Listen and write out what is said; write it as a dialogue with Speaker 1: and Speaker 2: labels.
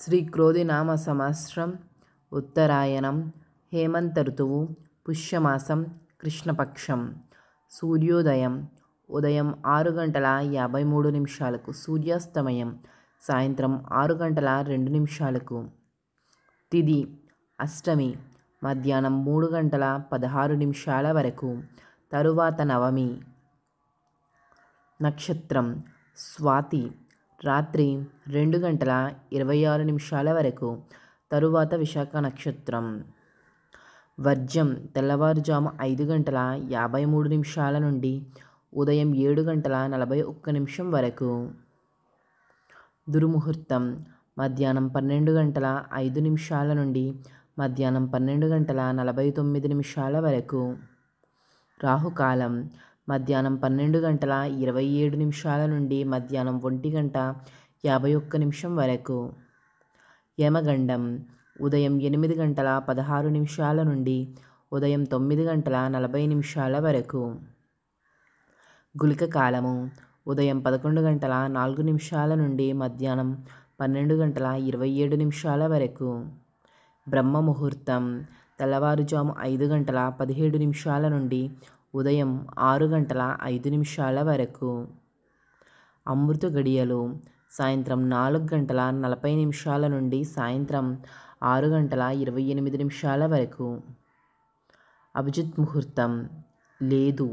Speaker 1: శ్రీ క్రోధినామ సంవత్సరం ఉత్తరాయణం హేమంత ఋతువు పుష్యమాసం కృష్ణపక్షం. సూర్యోదయం ఉదయం 6:53 సూర్యాస్తమయం సాయంత్రం 6:02 తిథి అష్టమి మధ్యాహ్నం 3:16 వరకు, తరువాత నవమి. నక్షత్రం స్వాతి రాత్రి 2:26 వరకు, తరువాత విశాఖ నక్షత్రం. వర్జ్యం తెల్లవారుజాము 5:53 నుండి ఉదయం 7:41 వరకు. దుర్ముహూర్తం మధ్యాహ్నం 12:05 నుండి మధ్యాహ్నం 12:49 వరకు. రాహుకాలం మధ్యాహ్నం 12:27 నుండి మధ్యాహ్నం 1:51 వరకు. యమగండం ఉదయం 8:16 నుండి ఉదయం 9:40 వరకు. గుళిక కాలము ఉదయం 11:04 నుండి మధ్యాహ్నం 12:27 వరకు. బ్రహ్మ ముహూర్తం తెల్లవారుజాము 5:17 నుండి ఉదయం 6:05 వరకు. అమృత గడియలు సాయంత్రం 4:40 నుండి సాయంత్రం 6:28 వరకు. అభిజిత్ ముహూర్తం లేదు.